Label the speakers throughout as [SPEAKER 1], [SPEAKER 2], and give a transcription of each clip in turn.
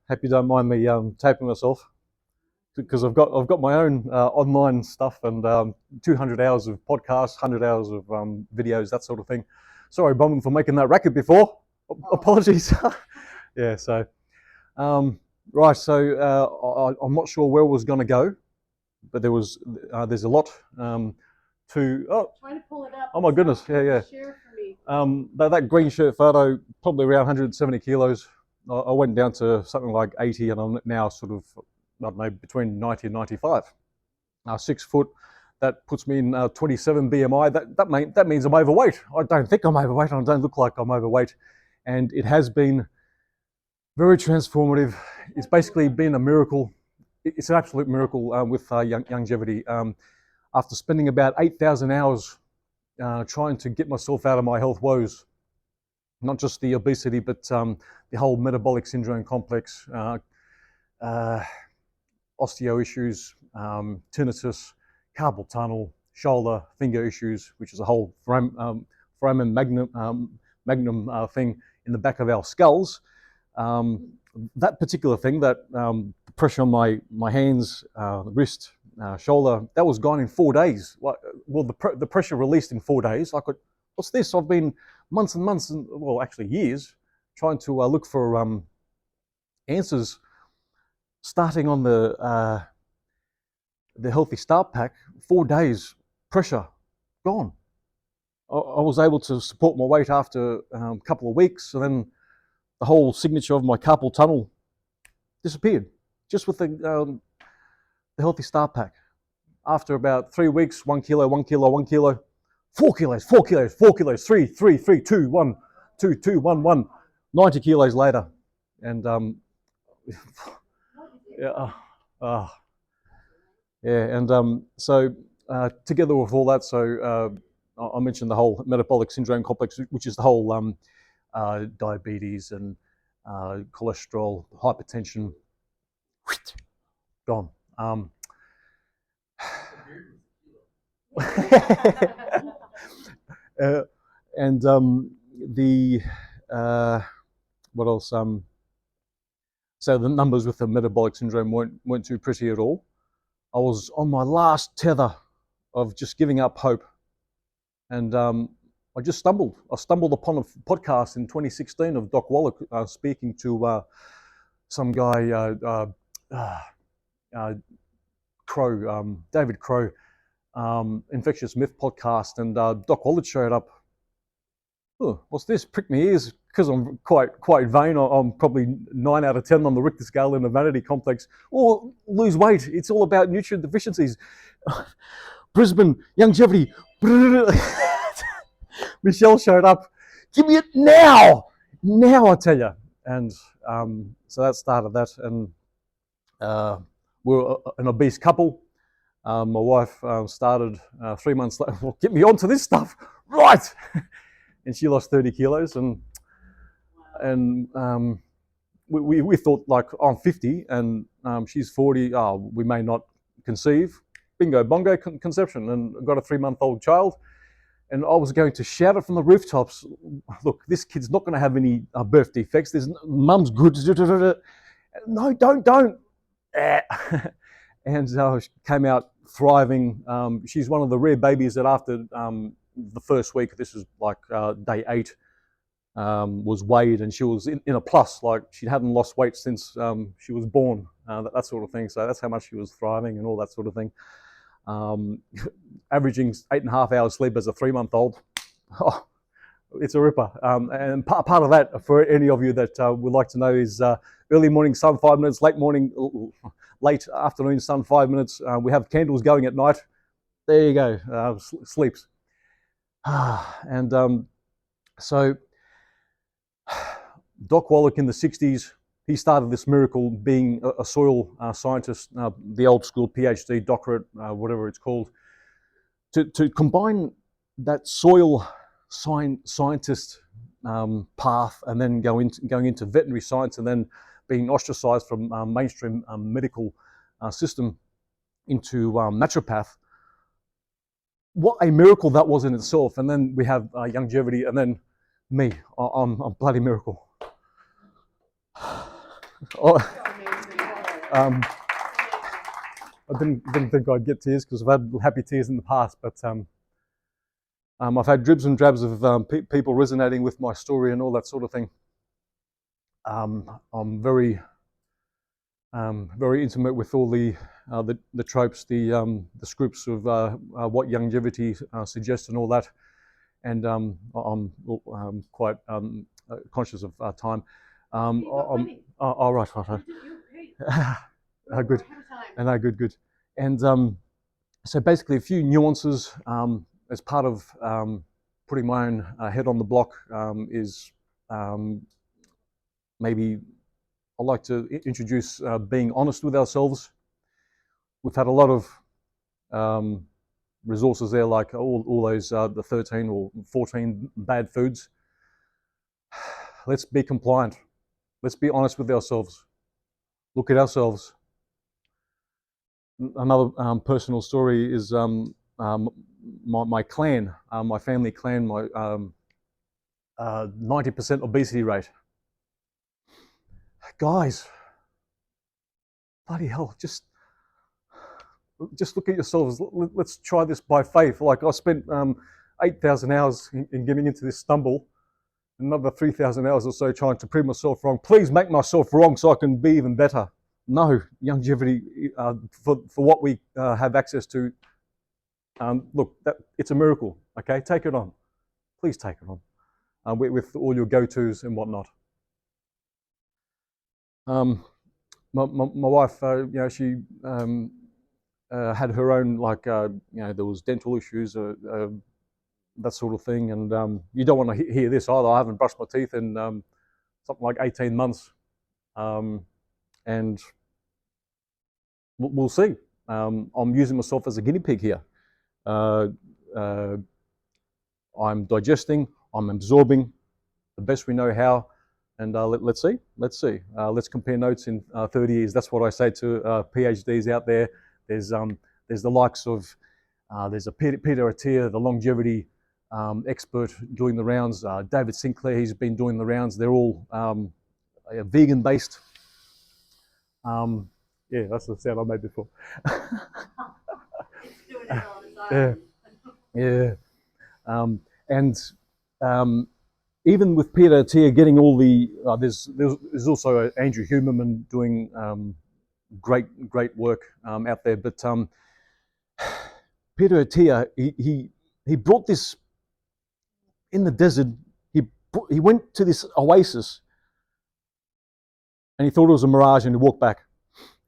[SPEAKER 1] Hope you don't mind me taping myself, because I've got my own online stuff and 200 hours of podcasts, 100 hours of videos, that sort of thing. Sorry, Bombing, for making that racket before. Apologies. Yeah. So right. So I'm not sure where it was going to go, but there's a lot to. Oh,
[SPEAKER 2] trying to pull it up.
[SPEAKER 1] Oh my goodness. Yeah.
[SPEAKER 2] Share for me.
[SPEAKER 1] That green shirt photo, probably around 170 kilos. I went down to something like 80, and I'm now sort of, I don't know, between 90 and 95. 6 foot, that puts me in 27 BMI. That means I'm overweight. I don't think I'm overweight. I don't look like I'm overweight. And it has been very transformative. It's basically been a miracle. It's an absolute miracle with Youngevity. After spending about 8,000 hours trying to get myself out of my health woes, not just the obesity, but the whole metabolic syndrome complex, osteo issues, tinnitus, carpal tunnel, shoulder, finger issues, which is a whole foramen magnum thing in the back of our skulls. That particular thing, that pressure on my hands, wrist, shoulder, that was gone in 4 days. Well, the pressure released in 4 days. I could, what's this? I've been months and months, well, actually years, trying to look for answers. Starting on the Healthy Start Pack, 4 days, pressure gone. I was able to support my weight after a couple of weeks, and then the whole signature of my carpal tunnel disappeared just with the Healthy Start Pack. After about 3 weeks, 1 kilo, 1 kilo, 1 kilo, 4 kilos, 4 kilos, 4 kilos, 3, 3, 3, 2, 1, 2, 2, 1, 1, 90 kilos later. And so together with all that, so I mentioned the whole metabolic syndrome complex, which is the whole diabetes and cholesterol, hypertension, gone. And the what else? So the numbers with the metabolic syndrome weren't too pretty at all. I was on my last tether of just giving up hope, and I just stumbled. I stumbled upon a podcast in 2016 of Doc Wallach speaking to some guy, David Crow, Infectious Myth podcast, and Doc Wallach showed up. Oh, what's this? Prick me ears, because I'm quite vain. I'm probably 9 out of 10 on the Richter scale in the vanity complex. Or lose weight. It's all about nutrient deficiencies. Brisbane, Youngevity. Michelle showed up. Give me it now! Now, I tell you. And so that started that. And we're an obese couple. My wife started 3 months later. Well, get me onto this stuff. Right! And she lost 30 kilos, and we thought, like, I'm 50 and she's 40. Oh, we may not conceive. Bingo bongo, conception, and got a 3-month-old child. And I was going to shout it from the rooftops. Look, this kid's not going to have any birth defects. Mum's good. No, don't. And she came out thriving. She's one of the rare babies that after the first week, this is like day 8, was weighed, and she was in a plus, like she hadn't lost weight since she was born, that sort of thing. So that's how much she was thriving and all that sort of thing. Averaging 8.5 hours sleep as a 3-month-old. Oh, it's a ripper. And part of that, for any of you that would like to know, is early morning sun 5 minutes, late afternoon sun 5 minutes. We have candles going at night. There you go, sleeps. And so Doc Wallach in the 60s, he started this miracle, being a soil scientist, the old school PhD, doctorate, whatever it's called, to combine that soil scientist path, and then going into veterinary science, and then being ostracized from mainstream medical system into naturopath. What a miracle that was in itself. And then we have Youngevity, and then me. I'm a bloody miracle. Oh,
[SPEAKER 2] Amazing.
[SPEAKER 1] um, I didn't think I'd get tears because I've had happy tears in the past, but I've had dribs and drabs of people resonating with my story and all that sort of thing. I'm very intimate with all the tropes, the scripts of what Youngevity suggests and all that, and I'm quite conscious of time. Right. Good. And good. And so basically, a few nuances as part of putting my own head on the block is maybe I like to introduce being honest with ourselves. We've had a lot of resources there, like all those the 13 or 14 bad foods. Let's be compliant. Let's be honest with ourselves. Look at ourselves. Another personal story is my clan, my family clan, my 90% obesity rate. Guys, bloody hell, just look at yourselves. Let's try this by faith. Like I spent 8,000 hours in getting into this stumble, another 3,000 hours or so trying to prove myself wrong. Please make myself wrong so I can be even better. No, Youngevity, for what we have access to, look, it's a miracle, okay? Take it on. Please take it on with all your go-tos and whatnot. My wife, she had her own, like, there was dental issues, that sort of thing, and you don't want to hear this either. I haven't brushed my teeth in something like 18 months, and we'll see. I'm using myself as a guinea pig here. I'm digesting, I'm absorbing the best we know how, and let's see. Let's compare notes in 30 years. That's what I say to PhDs out there. There's the likes of, there's a Peter Attia, the longevity expert doing the rounds. David Sinclair, he's been doing the rounds. They're all vegan based. Yeah, that's the sound I made before. Yeah. And even with Peter Attia getting all the, there's also Andrew Huberman doing great work out there. But Peter Attia, he brought this in the desert. He went to this oasis, and he thought it was a mirage, and he walked back.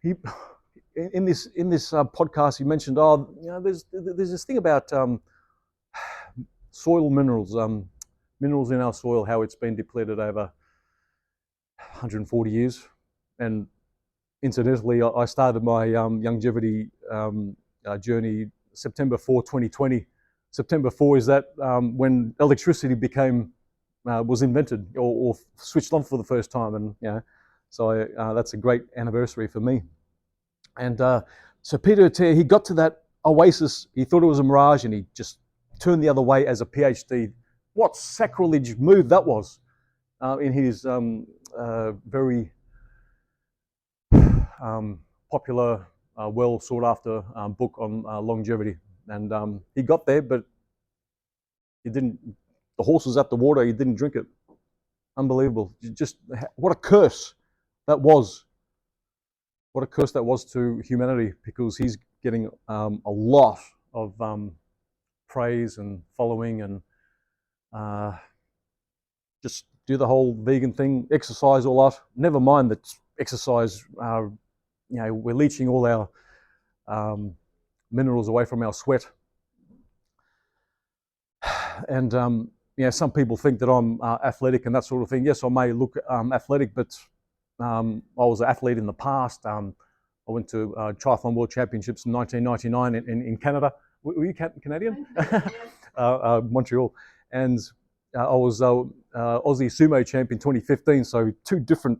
[SPEAKER 1] In this podcast, he mentioned, there's this thing about soil minerals, minerals in our soil, how it's been depleted over 140 years. And incidentally, I started my Youngevity journey September 4, 2020. September 4 is that when electricity was invented or switched on for the first time, and so that's a great anniversary for me. And so Peter Attia, he got to that oasis. He thought it was a mirage, and he just turned the other way as a PhD. What sacrilege move that was in his very popular, well sought after book on longevity. And he got there, but he didn't. The horse was at the water. He didn't drink it. Unbelievable. Just what a curse that was. What a curse that was to humanity, because he's getting a lot of praise and following, and just do the whole vegan thing, exercise a lot. Never mind that exercise, we're leaching all our minerals away from our sweat. And some people think that I'm athletic and that sort of thing. Yes, I may look athletic, but I was an athlete in the past. I went to Triathlon World Championships in 1999 in Canada. Were you Canadian? Montreal. And I was Aussie Sumo champ in 2015, so two different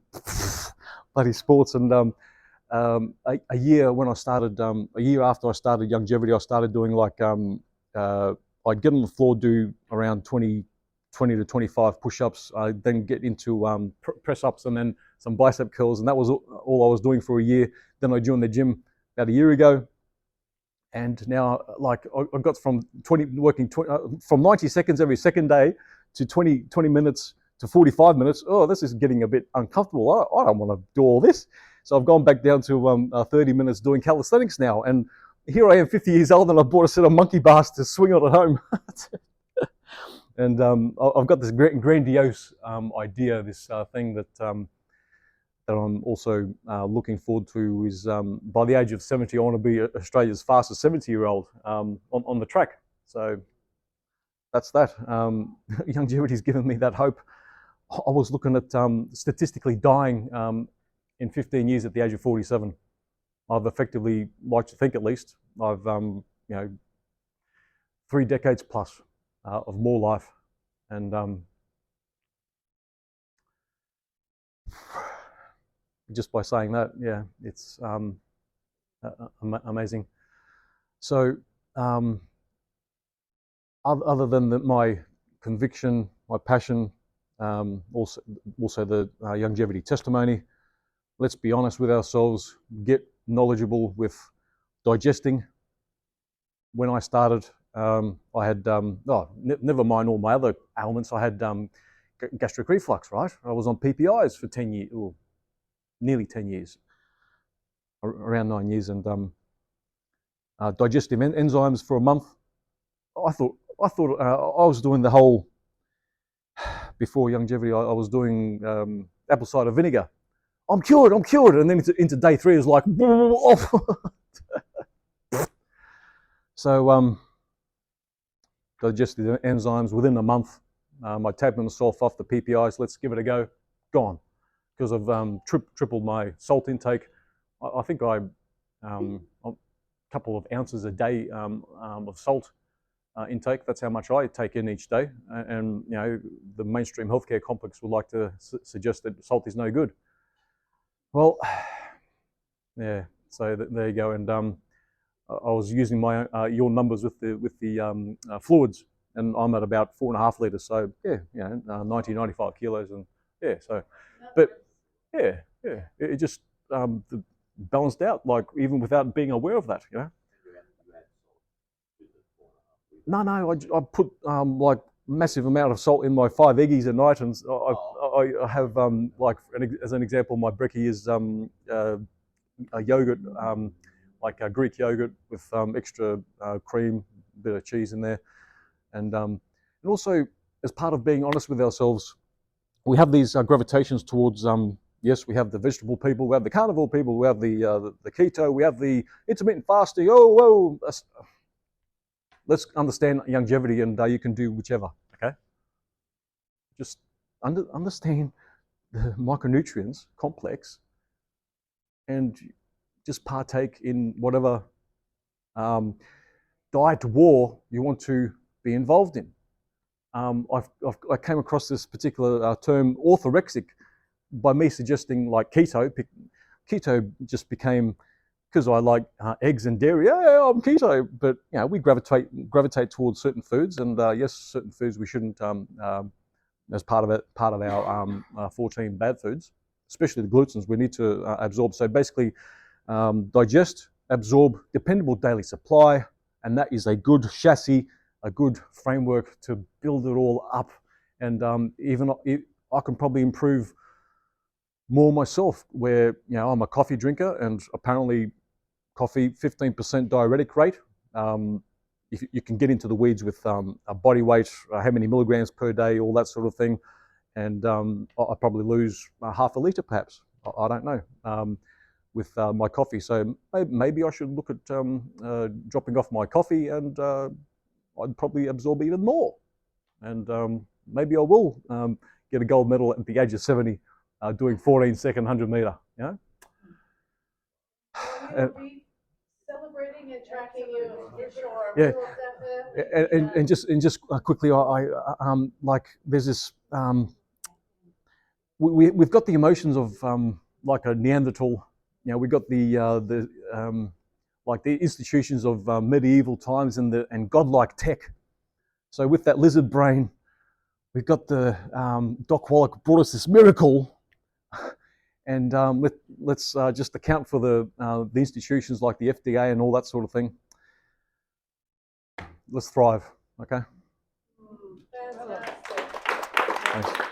[SPEAKER 1] bloody sports. And a year when I started, a year after I started Youngevity, I started doing like, I'd get on the floor, do around 20 20 to 25 push-ups. I then get into press-ups and then some bicep curls, and that was all I was doing for a year. Then I joined the gym about a year ago, and now like I got from 90 seconds every second day to 20 minutes to 45 minutes. Oh, this is getting a bit uncomfortable. I don't want to do all this. So I've gone back down to 30 minutes doing calisthenics now. And here I am 50 years old and I bought a set of monkey bars to swing on at home. And I've got this grandiose idea, this thing that I'm also looking forward to is by the age of 70, I want to be Australia's fastest 70-year-old on the track. So that's that. Youngevity's given me that hope. I was looking at statistically dying in 15 years at the age of 47. I've effectively, like to think at least, I've 3 decades plus of more life, and just by saying that, yeah, it's amazing. So other than my conviction, my passion, also the Youngevity testimony, let's be honest with ourselves, get knowledgeable with digesting. When I started, I had, never mind all my other ailments, I had gastric reflux, right? I was on PPIs for 10 years, or nearly 10 years, around 9 years, and digestive enzymes for a month. I thought I was doing the whole, before Youngevity, I was doing apple cider vinegar. I'm cured, and then into day 3 it was like, off. So digestive enzymes within a month, I tapped myself off the PPIs. Let's give it a go. Gone, because I've tripled my salt intake. I think a couple of ounces a day of salt intake. That's how much I take in each day. And the mainstream healthcare complex would like to suggest that salt is no good. Well, yeah. So there you go. And I was using my your numbers with the fluids, and I'm at about 4.5 liters. So yeah, 90, 95 kilos, and yeah. So, but yeah, it just balanced out, like even without being aware of that, No, I put like massive amount of salt in my 5 eggies a night, and I have like as an example, my brekkie is a yogurt, like a Greek yogurt with extra cream, bit of cheese in there, and also as part of being honest with ourselves, we have these gravitations towards yes, we have the vegetable people, we have the carnivore people, we have the keto, we have the intermittent fasting. Oh, whoa. Let's understand Youngevity, and you can do whichever, okay? Just understand the micronutrients complex and just partake in whatever diet war you want to be involved in. I came across this particular term, orthorexic, by me suggesting like keto. Keto just became, because I like eggs and dairy, yeah, I'm keto. But we gravitate towards certain foods, and yes, certain foods we shouldn't, as part of our 14 bad foods, especially the glutens, we need to absorb. So basically, digest, absorb, dependable daily supply, and that is a good chassis, a good framework to build it all up. And even I can probably improve more myself, where I'm a coffee drinker, and apparently coffee 15% diuretic rate. You can get into the weeds with a body weight, how many milligrams per day, all that sort of thing, and I probably lose half a litre perhaps. I don't know, with my coffee. So maybe I should look at dropping off my coffee, and I'd probably absorb even more, and maybe I will get a gold medal at the age of 70 doing 14-second 100-meter.
[SPEAKER 2] We'll be celebrating and tracking you for sure.
[SPEAKER 1] Yeah, and just quickly, I like there's this we've got the emotions of like a Neanderthal. We've got the like the institutions of medieval times and godlike tech. So with that lizard brain, we've got the Doc Wallach brought us this miracle, and let's just account for the institutions like the FDA and all that sort of thing. Let's thrive, okay?
[SPEAKER 2] Fantastic.
[SPEAKER 1] Thanks.